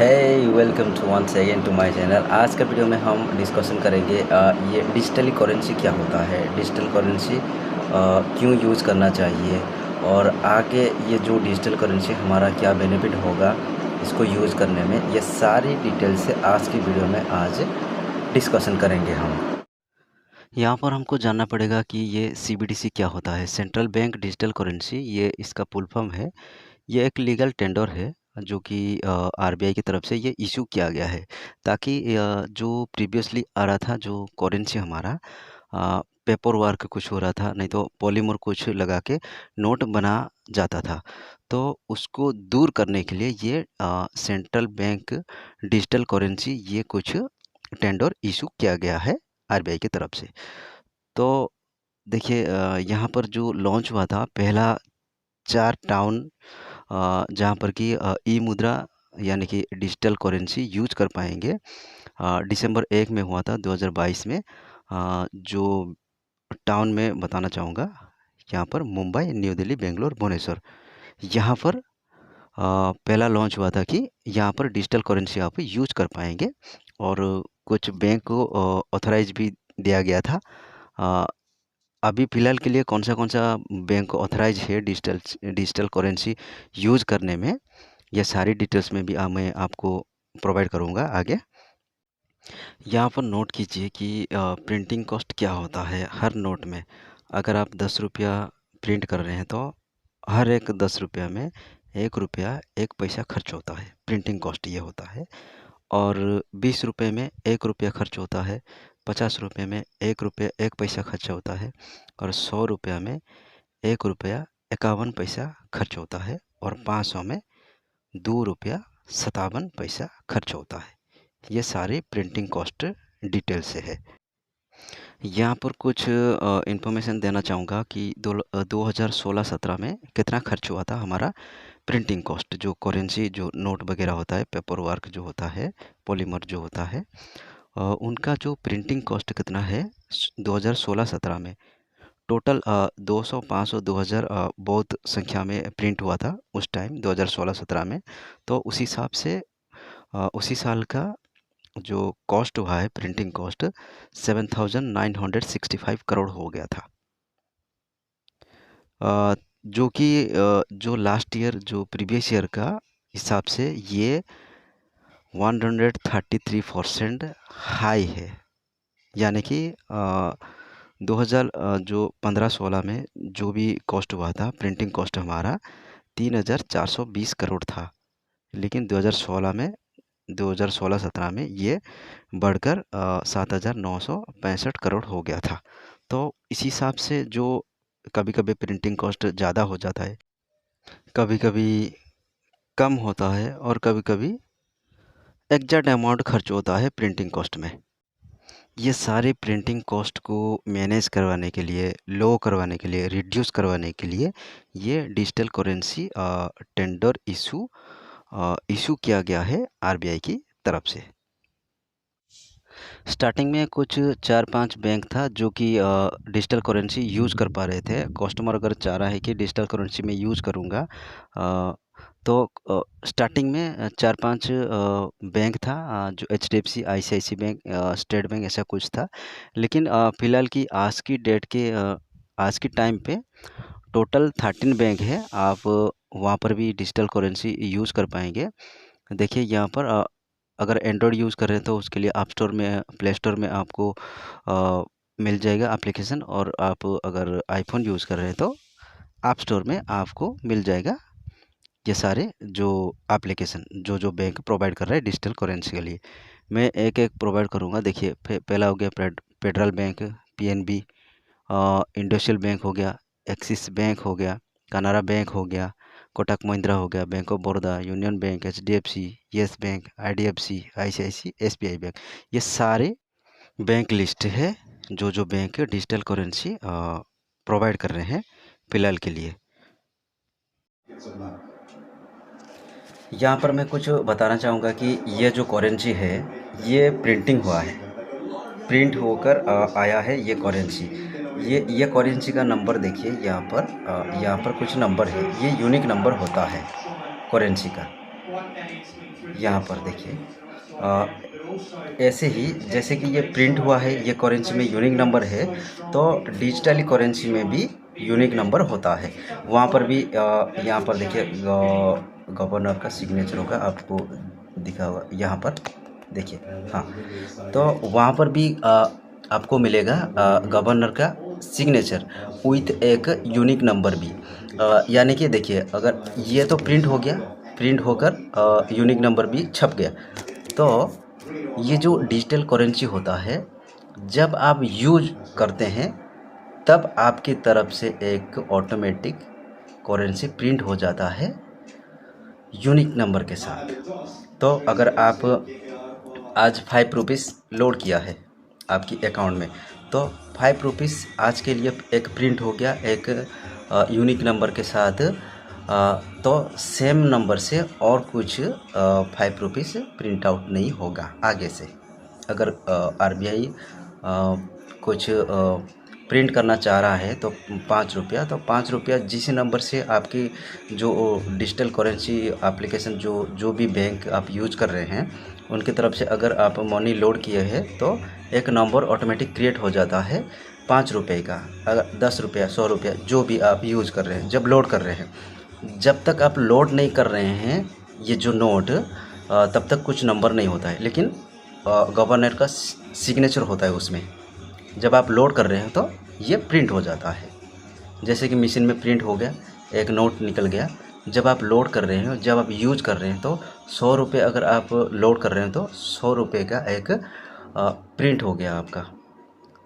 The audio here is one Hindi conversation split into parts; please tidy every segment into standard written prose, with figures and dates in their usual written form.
Welcome to once again to my channel. आज का वीडियो में हम डिस्कशन करेंगे ये डिजिटल करेंसी क्या होता है, डिजिटल करेंसी क्यों यूज़ करना चाहिए और आगे ये जो डिजिटल करेंसी हमारा क्या बेनिफिट होगा इसको यूज़ करने में। ये सारी डिटेल से आज की वीडियो में आज डिस्कशन करेंगे हम। यहाँ पर हमको जानना पड़ेगा कि ये CBDC क्या होता है, सेंट्रल बैंक डिजिटल करेंसी, ये इसका फुल फॉर्म है। ये एक लीगल टेंडर है जो कि आरबीआई की तरफ से ये इशू किया गया है, ताकि जो प्रीवियसली आ रहा था जो करेंसी हमारा पेपर वर्क कुछ हो रहा था, नहीं तो पॉलीमर कुछ लगा के नोट बना जाता था, तो उसको दूर करने के लिए ये सेंट्रल बैंक डिजिटल करेंसी ये कुछ टेंडर इशू किया गया है आरबीआई की तरफ से। तो देखिए यहाँ पर जो लॉन्च हुआ था पहला 4 टाउन जहाँ पर कि ई मुद्रा यानी कि डिजिटल करेंसी यूज कर पाएंगे। दिसंबर 1 में हुआ था 2022 में। जो टाउन में बताना चाहूँगा यहाँ पर मुंबई, न्यू दिल्ली, बेंगलोर, भुवनेश्वर, यहाँ पर पहला लॉन्च हुआ था कि यहाँ पर डिजिटल करेंसी आप यूज कर पाएंगे और कुछ बैंक को ऑथराइज भी दिया गया था। अभी फ़िलहाल के लिए कौन सा बैंक ऑथराइज है डिजिटल डिजिटल करेंसी यूज़ करने में, ये सारी डिटेल्स में भी मैं आपको प्रोवाइड करूँगा आगे। यहाँ पर नोट कीजिए कि प्रिंटिंग कॉस्ट क्या होता है हर नोट में। अगर आप 10 रुपया प्रिंट कर रहे हैं तो हर एक 10 रुपया में 1 रुपया 1 पैसा खर्च होता है, प्रिंटिंग कॉस्ट ये होता है। और 20 रुपये में 1 रुपया खर्च होता है, 50 रुपये में 1 रुपया 1 पैसा खर्च होता है और 100 रुपया में 1 रुपया 51 पैसा खर्च होता है और 500 में 2 रुपया 57 पैसा खर्च होता है। ये सारे प्रिंटिंग कॉस्ट डिटेल से है। यहाँ पर कुछ इन्फॉर्मेशन देना चाहूँगा कि 2016-17 में कितना खर्च हुआ था हमारा प्रिंटिंग कॉस्ट। जो करेंसी जो नोट वगैरह होता है, पेपर वर्क जो होता है, पॉलीमर जो होता है, उनका जो प्रिंटिंग कॉस्ट कितना है 2016-17 में। टोटल 200, 500, 2000 बहुत संख्या में प्रिंट हुआ था उस टाइम 2016-17 में। तो उस हिसाब से उसी साल का जो कॉस्ट हुआ है प्रिंटिंग कॉस्ट 7,965 करोड़ हो गया था। जो कि जो लास्ट ईयर जो प्रीवियस ईयर का हिसाब से ये 133% हाई है। यानी कि 2000 जो 15-16 में जो भी कॉस्ट हुआ था प्रिंटिंग कॉस्ट हमारा 3,420 करोड़ था, लेकिन 2016-17 में ये बढ़कर 7,965 करोड़ हो गया था। तो इस हिसाब से जो कभी कभी प्रिंटिंग कॉस्ट ज़्यादा हो जाता है, कभी कभी कम होता है और कभी कभी एग्जैक्ट अमाउंट खर्च होता है प्रिंटिंग कॉस्ट में। ये सारे प्रिंटिंग कॉस्ट को मैनेज करवाने के लिए, लो करवाने के लिए, रिड्यूस करवाने के लिए ये डिजिटल करेंसी टेंडर इशू किया गया है आरबीआई की तरफ से। स्टार्टिंग में कुछ 4-5 बैंक था जो कि डिजिटल करेंसी यूज़ कर पा रहे थे। कस्टमर अगर चाह रहा है कि डिजिटल करेंसी में यूज़ करूँगा, तो स्टार्टिंग में 4-5 बैंक था, जो HDFC, ICIC bank, state bank, ऐसा कुछ था। लेकिन फ़िलहाल की आज की डेट के आज के टाइम पे टोटल 13 बैंक है। आप वहाँ पर भी डिजिटल करेंसी यूज़ कर पाएंगे। देखिए यहाँ पर अगर एंड्रॉयड यूज़ कर रहे हैं तो उसके लिए ऐप स्टोर में, प्ले स्टोर में आपको मिल जाएगा एप्लीकेशन, और आप अगर आईफोन यूज़ कर रहे हैं तो ऐप स्टोर में आपको मिल जाएगा ये सारे जो एप्लीकेशन जो बैंक प्रोवाइड कर रहा है डिजिटल करेंसी के लिए। मैं एक एक प्रोवाइड करूँगा। देखिए पहला हो गया federal bank, PNB, industrial bank हो गया, एक्सिस बैंक हो गया, कनारा बैंक हो गया, कोटक महिंद्रा हो गया, bank of Baroda, union bank, HDFC, yes bank, IDFC, ICIC, SBI bank. ये सारे बैंक लिस्ट है जो बैंक डिजिटल करेंसी प्रोवाइड कर रहे हैं फिलहाल के लिए। यहाँ पर मैं कुछ बताना चाहूँगा कि ये जो करेंसी है ये प्रिंटिंग हुआ है, प्रिंट होकर आया है ये करेंसी। ये करेंसी का नंबर देखिए यहाँ पर कुछ नंबर है, ये यूनिक नंबर होता है करेंसी का। यहाँ पर देखिए ऐसे ही जैसे कि ये प्रिंट हुआ है, ये करेंसी में यूनिक नंबर है, तो डिजिटल करेंसी में भी यूनिक नंबर होता है। वहाँ पर भी यहाँ पर देखिए गवर्नर का सिग्नेचर होगा, आपको दिखा हुआ यहाँ पर देखिए। हाँ, तो वहाँ पर भी आपको मिलेगा गवर्नर का सिग्नेचर विथ एक यूनिक नंबर भी। यानी कि देखिए, अगर ये तो प्रिंट हो गया, प्रिंट होकर यूनिक नंबर भी छप गया। तो ये जो डिजिटल करेंसी होता है, जब आप यूज करते हैं तब आपकी तरफ से एक ऑटोमेटिक करेंसी प्रिंट हो जाता है यूनिक नंबर के साथ। तो अगर आप आज 5 रुपीज़ लोड किया है आपकी अकाउंट में, तो 5 रुपीज़ आज के लिए एक प्रिंट हो गया एक यूनिक नंबर के साथ। तो सेम नंबर से और कुछ 5 रुपीज़ प्रिंट आउट नहीं होगा आगे से। अगर आरबीआई कुछ प्रिंट करना चाह रहा है तो 5 रुपया, तो 5 रुपया जिस नंबर से आपकी जो डिजिटल करेंसी एप्लीकेशन जो भी बैंक आप यूज कर रहे हैं उनकी तरफ से अगर आप मनी लोड किए हैं, तो एक नंबर ऑटोमेटिक क्रिएट हो जाता है 5 रुपये का। अगर 10 रुपया 100 रुपया जो भी आप यूज़ कर रहे हैं, जब लोड कर रहे हैं, जब तक आप लोड नहीं कर रहे हैं ये जो नोट, तब तक कुछ नंबर नहीं होता है। लेकिन गवर्नर का सिग्नेचर होता है उसमें। जब आप लोड कर रहे हैं तो ये प्रिंट हो जाता है। जैसे कि मशीन में प्रिंट हो गया, एक नोट निकल गया। जब आप लोड कर रहे हैं, जब आप यूज कर रहे हैं, तो 100 रुपये अगर आप लोड कर रहे हैं तो 100 रुपये का एक प्रिंट हो गया आपका।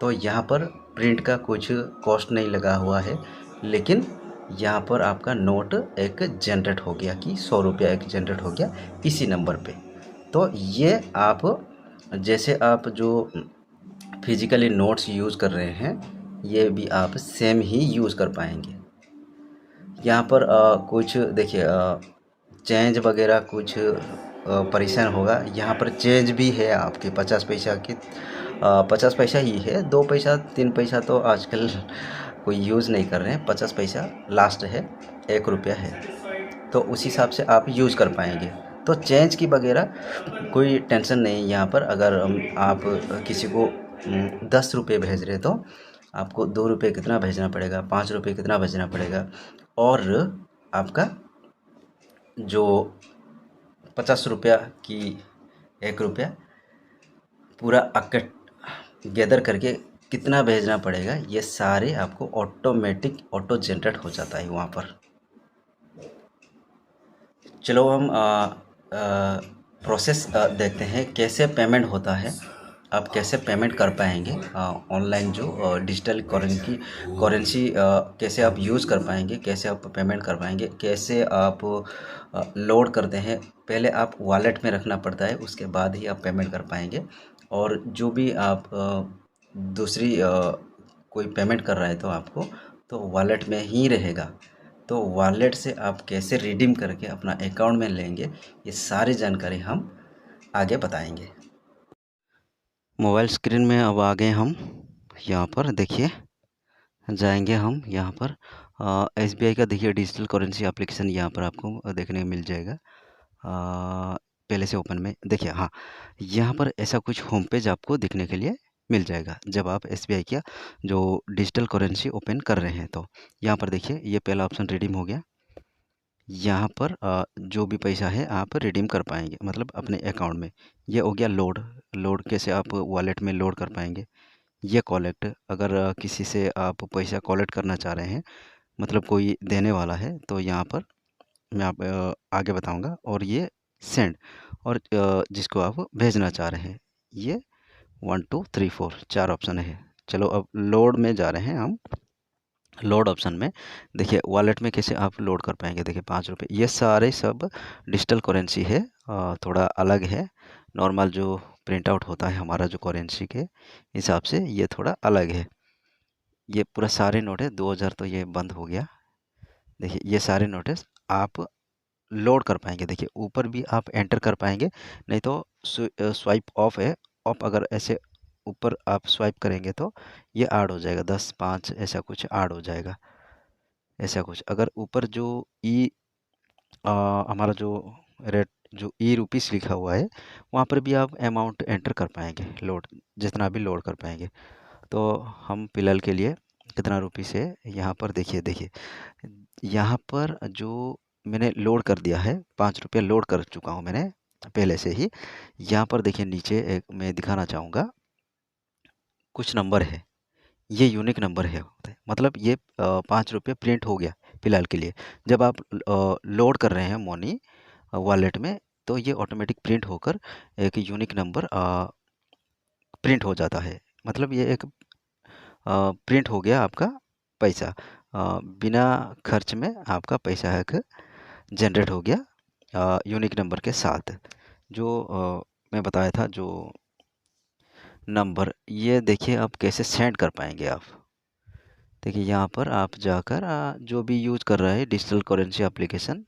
तो यहाँ पर प्रिंट का कुछ कॉस्ट नहीं लगा हुआ है, लेकिन यहाँ पर आपका नोट एक जनरेट हो गया कि 100 रुपया एक जनरेट हो गया इसी नंबर पे। तो ये आप जैसे आप जो फिजिकली नोट्स यूज़ कर रहे हैं, ये भी आप सेम ही यूज़ कर पाएंगे। यहाँ पर कुछ देखिए चेंज वगैरह कुछ परेशान होगा। यहाँ पर चेंज भी है आपके 50 पैसा की, 50 पैसा ही है। 2 पैसा 3 पैसा तो आजकल कोई यूज़ नहीं कर रहे हैं। 50 पैसा लास्ट है, 1 रुपया है, तो उस हिसाब से आप यूज़ कर पाएंगे। तो चेंज की वगैरह कोई टेंशन नहीं यहाँ पर। अगर आप किसी को 10 रुपये भेज रहे, तो आपको 2 रुपये कितना भेजना पड़ेगा, 5 रुपये कितना भेजना पड़ेगा, और आपका जो 50 रुपया की 1 रुपया पूरा अकट गैदर करके कितना भेजना पड़ेगा, ये सारे आपको ऑटोमेटिक ऑटो जनरेट हो जाता है वहाँ पर। चलो हम प्रोसेस देखते हैं कैसे पेमेंट होता है। आप कैसे पेमेंट कर पाएंगे ऑनलाइन जो डिजिटल करेंसी कैसे आप यूज़ कर पाएंगे, कैसे आप पेमेंट कर पाएंगे, कैसे आप लोड करते हैं। पहले आप वॉलेट में रखना पड़ता है, उसके बाद ही आप पेमेंट कर पाएंगे। और जो भी आप दूसरी कोई पेमेंट कर रहा है तो आपको तो वॉलेट में ही रहेगा। तो वॉलेट से आप कैसे रिडीम करके अपना अकाउंट में लेंगे, ये सारी जानकारी हम आगे बताएंगे। मोबाइल स्क्रीन में अब आ गए हम। यहाँ पर देखिए, जाएंगे हम यहाँ पर एसबीआई का देखिए डिजिटल करेंसी एप्लीकेशन यहाँ पर आपको देखने को मिल जाएगा। पहले से ओपन में देखिए, हाँ, यहाँ पर ऐसा कुछ होम पेज आपको दिखने के लिए मिल जाएगा जब आप एसबीआई का जो डिजिटल करेंसी ओपन कर रहे हैं। तो यहाँ पर देखिए, ये पहला ऑप्शन रिडीम हो गया। यहाँ पर जो भी पैसा है आप रिडीम कर पाएंगे, मतलब अपने अकाउंट में। ये हो गया लोड। लोड कैसे आप वॉलेट में लोड कर पाएंगे। ये कलेक्ट, अगर किसी से आप पैसा कलेक्ट करना चाह रहे हैं, मतलब कोई देने वाला है, तो यहाँ पर मैं आप आगे बताऊंगा। और ये सेंड, और जिसको आप भेजना चाह रहे हैं, ये 1 2 3 4 4 ऑप्शन है। चलो अब लोड में जा रहे हैं हम। लोड ऑप्शन में देखिए वॉलेट में कैसे आप लोड कर पाएंगे। देखिए 5 रुपये, ये सारे सब डिजिटल करेंसी है, थोड़ा अलग है। नॉर्मल जो प्रिंट आउट होता है हमारा जो करेंसी के हिसाब से, ये थोड़ा अलग है। ये पूरा सारे नोट है, 2000 तो ये बंद हो गया। देखिए ये सारे नोटिस आप लोड कर पाएंगे। देखिए ऊपर भी आप एंटर कर पाएंगे, नहीं तो स्वाइप ऑफ है। ऑफ अगर ऐसे ऊपर आप स्वाइप करेंगे तो ये ऐड हो जाएगा, 10 5 ऐसा कुछ ऐड हो जाएगा। ऐसा कुछ अगर ऊपर जो हमारा जो रेट जो ई रुपीस लिखा हुआ है वहाँ पर भी आप अमाउंट एंटर कर पाएंगे, लोड जितना भी लोड कर पाएंगे। तो हम फिलहाल के लिए कितना रुपीस है यहाँ पर देखिए, यहाँ पर जो मैंने लोड कर दिया है, 5 रुपया लोड कर चुका हूँ मैंने पहले से ही। यहाँ पर देखिए नीचे एक मैं दिखाना चाहूँगा, कुछ नंबर है, ये यूनिक नंबर है, मतलब ये 5 रुपये प्रिंट हो गया फिलहाल के लिए। जब आप लोड कर रहे हैं मनी वॉलेट में, तो ये ऑटोमेटिक प्रिंट होकर एक यूनिक नंबर प्रिंट हो जाता है। मतलब ये एक प्रिंट हो गया आपका पैसा, बिना खर्च में आपका पैसा एक जनरेट हो गया यूनिक नंबर के साथ। जो मैं बताया था जो नंबर, ये देखिए आप कैसे सेंड कर पाएंगे आप। देखिए यहाँ पर आप जाकर जो भी यूज़ कर रहा है डिजिटल करेंसी एप्लीकेशन,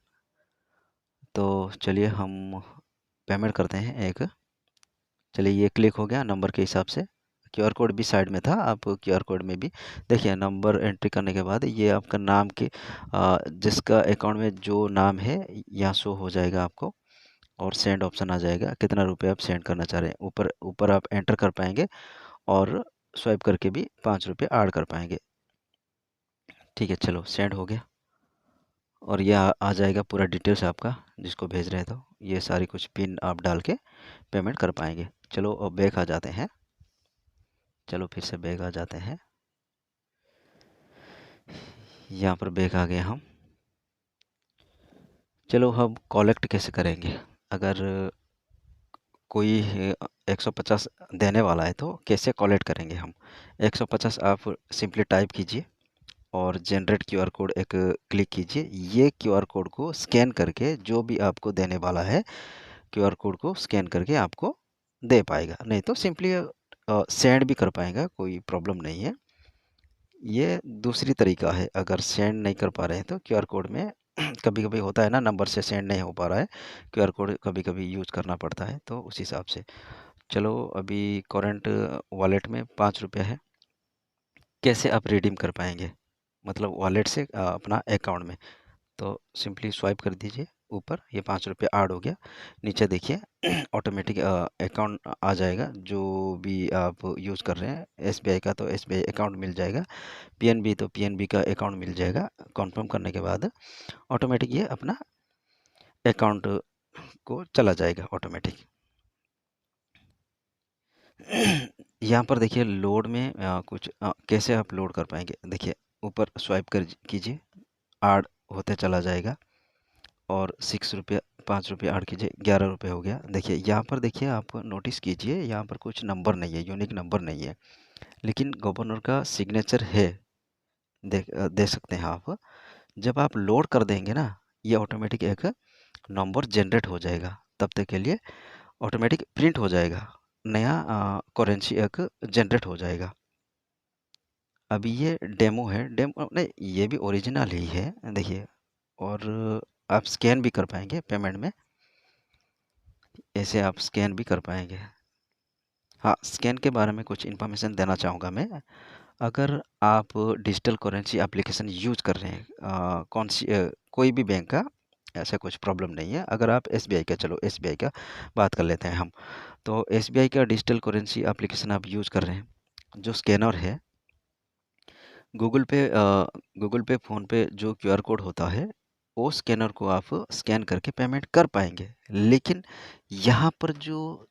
तो चलिए हम पेमेंट करते हैं एक। चलिए ये क्लिक हो गया नंबर के हिसाब से। क्यूआर कोड भी साइड में था, आप क्यूआर कोड में भी देखिए नंबर एंट्री करने के बाद ये आपका नाम के जिसका अकाउंट में जो नाम है यहाँ शो हो जाएगा आपको, और सेंड ऑप्शन आ जाएगा, कितना रुपये आप सेंड करना चाह रहे हैं ऊपर ऊपर आप एंटर कर पाएंगे, और स्वाइप करके भी 5 रुपये ऐड कर पाएंगे। ठीक है, चलो सेंड हो गया, और ये आ जाएगा पूरा डिटेल्स आपका जिसको भेज रहे हैं, तो ये सारी कुछ पिन आप डाल के पेमेंट कर पाएंगे। चलो अब बैक आ जाते हैं, चलो फिर से बैक आ जाते हैं। यहाँ पर बैक आ गए हम। चलो हम कलेक्ट कैसे करेंगे, अगर कोई 150 देने वाला है तो कैसे कलेक्ट करेंगे हम। 150 आप सिंपली टाइप कीजिए और जनरेट क्यूआर कोड एक क्लिक कीजिए। ये क्यूआर कोड को स्कैन करके जो भी आपको देने वाला है क्यूआर कोड को स्कैन करके आपको दे पाएगा, नहीं तो सिंपली सेंड भी कर पाएगा, कोई प्रॉब्लम नहीं है। ये दूसरी तरीका है, अगर सेंड नहीं कर पा रहे हैं तो क्यूआर कोड में कभी कभी होता है ना, नंबर से सेंड नहीं हो पा रहा है, क्यूआर कोड कभी कभी यूज करना पड़ता है, तो उस हिसाब से। चलो अभी करंट वॉलेट में 5 रुपया है, कैसे आप रिडीम कर पाएंगे, मतलब वॉलेट से अपना अकाउंट में। तो सिंपली स्वाइप कर दीजिए ऊपर, ये 5 रुपये ऐड हो गया। नीचे देखिए ऑटोमेटिक अकाउंट आ जाएगा, जो भी आप यूज़ कर रहे हैं, एसबीआई का तो एसबीआई अकाउंट मिल जाएगा, पीएनबी तो पीएनबी का अकाउंट मिल जाएगा। कॉन्फर्म करने के बाद ऑटोमेटिक ये अपना अकाउंट को चला जाएगा ऑटोमेटिक। यहाँ पर देखिए लोड में कुछ कैसे आप लोड कर पाएंगे, देखिए ऊपर स्वाइप कर कीजिए, ऐड होते चला जाएगा, और 6 रुपया 5 रुपये ऐड कीजिए, 11 रुपये हो गया। देखिए यहाँ पर देखिए आप नोटिस कीजिए, यहाँ पर कुछ नंबर नहीं है, यूनिक नंबर नहीं है, लेकिन गवर्नर का सिग्नेचर है, देख सकते हैं आप। जब आप लोड कर देंगे ना, ये ऑटोमेटिक एक नंबर जनरेट हो जाएगा, तब तक के लिए ऑटोमेटिक प्रिंट हो जाएगा, नया करेंसी एक जनरेट हो जाएगा। अभी ये डेमो है, डेमो नहीं, ये भी ओरिजिनल ही है देखिए। और आप स्कैन भी कर पाएंगे पेमेंट में, ऐसे आप स्कैन भी कर पाएंगे। हाँ, स्कैन के बारे में कुछ इन्फॉर्मेशन देना चाहूँगा मैं। अगर आप डिजिटल करेंसी एप्लीकेशन यूज कर रहे हैं कौन सी कोई भी बैंक का, ऐसा कुछ प्रॉब्लम नहीं है। अगर आप एसबीआई का, चलो एसबीआई का बात कर लेते हैं हम, तो एसबीआई का डिजिटल करेंसी एप्लीकेशन आप यूज़ कर रहे हैं, जो स्कैनर है गूगल पे फ़ोन पे जो क्यूआर कोड होता है, वो स्कैनर को आप स्कैन करके पेमेंट कर पाएंगे। लेकिन यहाँ पर जो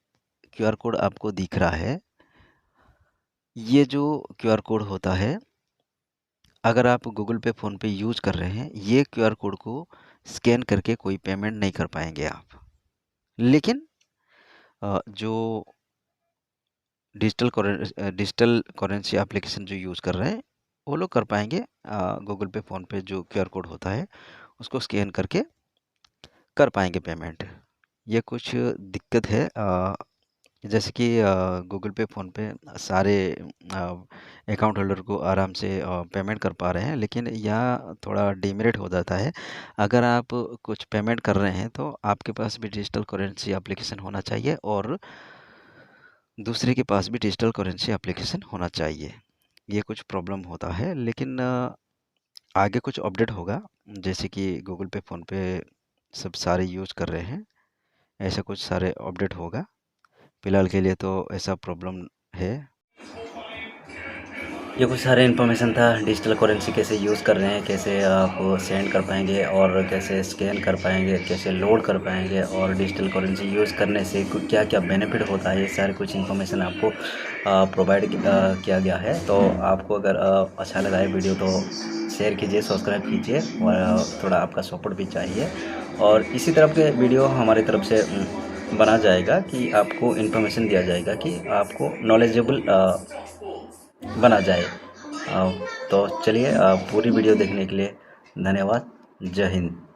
क्यूआर कोड आपको दिख रहा है, ये जो क्यूआर कोड होता है, अगर आप गूगल पे फ़ोन पे यूज़ कर रहे हैं, ये क्यूआर कोड को स्कैन करके कोई पेमेंट नहीं कर पाएंगे आप। लेकिन जो डिजिटल करेंसी एप्लीकेशन जो यूज़ कर रहे हैं, वो लोग कर पाएंगे, गूगल पे फ़ोन पे जो क्यूआर कोड होता है उसको स्कैन करके कर पाएंगे पेमेंट। ये कुछ दिक्कत है, जैसे कि गूगल पे फ़ोन पे सारे अकाउंट होल्डर को आराम से पेमेंट कर पा रहे हैं, लेकिन यहाँ थोड़ा डिमेरिट हो जाता है। अगर आप कुछ पेमेंट कर रहे हैं तो आपके पास भी डिजिटल करेंसी एप्लीकेशन होना चाहिए, और दूसरे के पास भी डिजिटल करेंसी एप्लीकेशन होना चाहिए। ये कुछ प्रॉब्लम होता है, लेकिन आगे कुछ अपडेट होगा, जैसे कि गूगल पे फ़ोन पे सब सारे यूज़ कर रहे हैं। ऐसा कुछ सारे अपडेट होगा। फ़िलहाल के लिए तो ऐसा प्रॉब्लम है। ये कुछ सारे इन्फॉर्मेशन था डिजिटल करेंसी कैसे यूज़ कर रहे हैं, कैसे आप सेंड कर पाएंगे और कैसे स्कैन कर पाएंगे, कैसे लोड कर पाएंगे और डिजिटल करेंसी यूज़ करने से क्या क्या बेनिफिट होता है, ये सारे कुछ इन्फॉर्मेशन आपको प्रोवाइड किया गया है। तो आपको अगर अच्छा लगा है वीडियो तो शेयर कीजिए, सब्सक्राइब कीजिए और थोड़ा आपका सपोर्ट भी चाहिए। और इसी तरह के वीडियो हमारी तरफ से बना जाएगा कि आपको इन्फॉर्मेशन दिया जाएगा कि आपको नॉलेजेबल बना जाए। तो चलिए, पूरी वीडियो देखने के लिए धन्यवाद। जय हिंद।